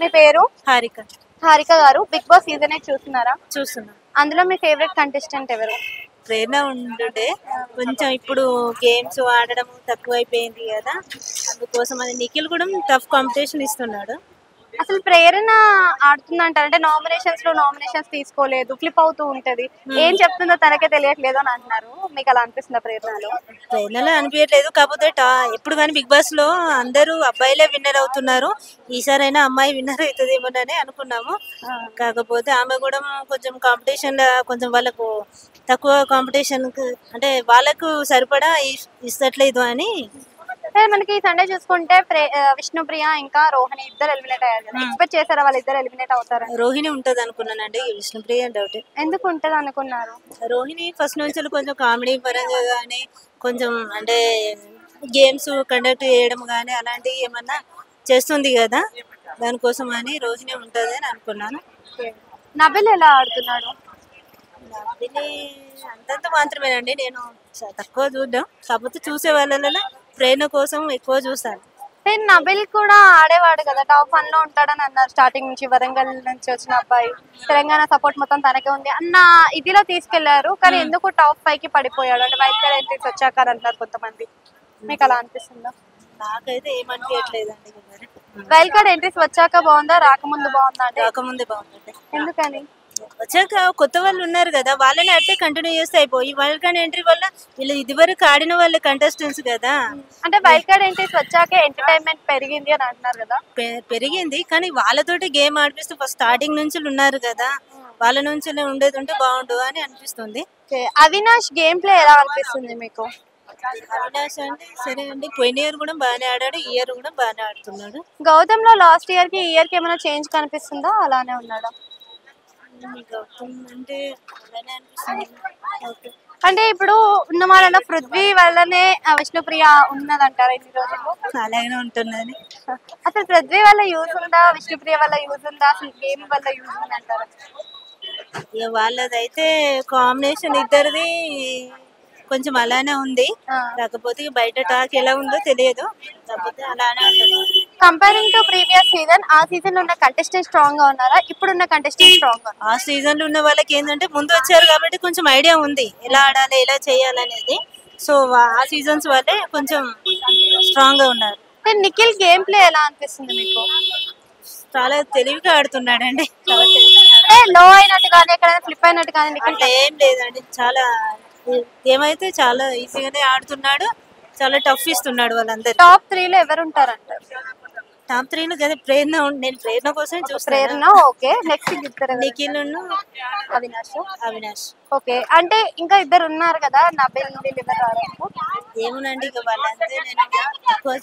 మీ పేరు? హారిక. హారిక గారు, big boss season 8 చూస్తున్నారా? చూస్తున్నా. అందులో మీ ఫేవరెట్ కంటెస్టెంట్ ఎవరు? ప్రేరణ ఉంటుండే, కొంచెం ఇప్పుడు గేమ్స్ ఆడడం తక్కువైపోయింది కదా, అందుకోసం అని నిఖిల్ కూడా టఫ్ కాంపిటీషన్ ఇస్తున్నాడు. అసలు ప్రేరణ ఆడుతుందంటారు, అంటే నామినేషన్స్ తీసుకోలేదు, ఫ్లిప్ అవుతూ ఉంటది. ఏం చెప్తుందో తనకే తెలియట్లేదు అని అంటున్నారు. మీకు అలా అనిపిస్తుందా ప్రేరణలో? ప్రేరణలో అనిపించట్లేదు, కాకపోతే ఎప్పుడు కానీ బిగ్ బాస్ లో అందరూ అబ్బాయిలే విన్నర్ అవుతున్నారు. ఈసారైనా అమ్మాయి విన్నర్ అవుతుందేమోనని అనుకున్నాము. కాకపోతే ఆమె కూడా కొంచెం కాంపిటీషన్ కొంచెం వాళ్ళకు తక్కువ కాంపిటీషన్, అంటే వాళ్ళకు సరిపడా ఇస్తట్లేదు అని. మనకి సండే చూసుకుంటే విష్ణుప్రియ ఇంకా రోహిణి ఇద్దరు ఎలిమినేట్ అయ్యారు కదా, ఎక్స్పెక్ట్ చేశారా వాళ్ళిద్దరు ఎలిమినేట్ అవుతారు? రోహిణి ఉంటది అనుకున్నానండి, విష్ణుప్రియ డౌట్. ఎందుకు ఉంటది అనుకున్నారు? రోహిణి ఫస్ట్ నుంచి కొంచెం కామెడీ పరంగా కానీ, కొంచెం అంటే గేమ్స్ కండక్ట్ చేయడం కానీ అలాంటివి ఏమన్నా చేస్తుంది కదా, దానికోసం అని రోహిణి ఉంటుంది అని అనుకున్నాను. నబిల్ ఎలా ఆడుతున్నాడు? నబిల్ అంతంత మాత్రమేనండి, నేను తక్కువ చూద్దాం, కాకపోతే చూసే వాళ్ళలో ప్రేరణ కోసం ఎక్కువ చూస్తాను. నబిల్ కూడా ఆడేవాడు కదా, టాప్ 1 లో ఉంటాడని అన్నారు స్టార్టింగ్ నుంచి. వరంగల్ నుంచి వచ్చిన అబ్బాయి, తెలంగాణ సపోర్ట్ మొత్తం తనకే ఉంది అన్న ఇదిలో తీసుకెళ్లారు. కానీ ఎందుకు టాప్ 5 కి పడిపోయాడు? అంటే వైల్డ్ కార్డ్ ఎంట్రీస్ వచ్చాక అంటారు కొంతమంది. మీకు అలా అనిపిస్తుందా? నాకైతే ఏమనిపించట్లేదండి. వైల్డ్ కార్డ్ ఎంట్రీస్ వచ్చాక బాగుందా, రాకముందు బాగుందా? అంటే రాకముందే బాగుందండి. ఎందుకని? వచ్చాక కొత్త వాళ్ళు ఉన్నారు కదా, వాళ్ళని అట్లే కంటిన్యూ చేస్తే అయిపోయి. వైల్డ్ కార్డ్ ఎంట్రీ వల్ల వీళ్ళు ఇదివరకు ఆడిన వాళ్ళ కంటెస్టెంట్స్ కదా. అంటే వైల్డ్ కార్డ్ ఎంట్రీస్ వచ్చాక ఎంటర్టైన్మెంట్ పెరిగింది అని అంటున్నారు కదా. పెరిగింది, కానీ వాళ్ళతోటి గేమ్ ఆడిపిస్తూ ఫస్ట్ స్టార్టింగ్ నుంచి ఉన్నారు కదా, వాళ్ళ నుంచి ఉండేది ఉంటే బాగుండు అని అనిపిస్తుంది. అవినాష్ గేమ్ ప్లే ఎలా అనిపిస్తుంది మీకు? అవినాష్ అంటే సరే అండి, పోయిన ఇయర్ కూడా బాగానే ఆడాడు, ఈ ఇయర్ కూడా బాగానే ఆడుతున్నాడు. గౌతమ్ లో లాస్ట్ ఇయర్ కి ఈ ఇయర్ కి ఏమైనా చేంజ్ కనిపిస్తుందా, అలానే ఉన్నాడా? గౌతమ్ అంటే అలానే అనిపిస్తుంది. అంటే ఇప్పుడు ఉన్న వాళ్ళలో పృథ్వీ వల్లనే విష్ణుప్రియ ఉన్నదంటారా ఇన్ని రోజులు? అలాగే ఉంటున్నది. అసలు పృథ్వీ వల్ల యూజ్ ఉందా, విష్ణుప్రియ వల్ల యూజ్ ఉందా, అసలు గేమ్ వల్ల యూజ్ ఉందంటారా? ఇక వాళ్ళదైతే కాంబినేషన్ ఇద్దరిది కొంచెం అలానే ఉంది, కాకపోతే బయట టాక్ ఎలా ఉందో తెలియదు, కాకపోతే అలానే ఉంటుంది. కంపేరింగ్ టు ప్రీవియస్ సీజన్, ఆ సీజన్ లో ఉన్న కంటెస్టెంట్ స్ట్రాంగ్ గా ఉన్నారా, ఇప్పుడున్న కంటెస్టెంట్ స్ట్రాంగ్ గా? ఆ సీజన్ లో ఉన్న వాళ్ళకి ఏంటంటే ముందు వచ్చారు కాబట్టి కొంచెం ఐడియా ఉంది ఎలా ఆడాలి ఎలా చేయాలనేది. సో ఆ సీజన్స్ వాళ్ళే కొంచెం స్ట్రాంగ్ గా ఉన్నారు. నిఖిల్ గేమ్ ప్లే ఎలా అనిపిస్తుంది మీకు? చాలా తెలివిగా ఆడుతున్నాడండి. లో అయినట్టు కానీ ఎక్కడైనా ఫ్లిప్ అయినట్టు కానీ నిఖిల్ ఏం లేదండి, చాలా గేమ్ అయితే చాలా ఈజీగానే ఆడుతున్నాడు, చాలా టఫ్ ఇస్తున్నాడు వాళ్ళందరూ. టాప్ 3 లో ఎవరు ఉంటారంటారు? టాప్ 3 లో కదా ప్రేరణ, నేను ప్రేరణ కోసం చూస్తాను. ప్రేరణ okay, next Nikhil Avinash. Okay, అంటే ఇంకా ఇద్దరు ఉన్నారు కదా, నబిల్, ఎవరు? ఏమునండి ఇక వాళ్ళంతే, నేను ఎక్కువ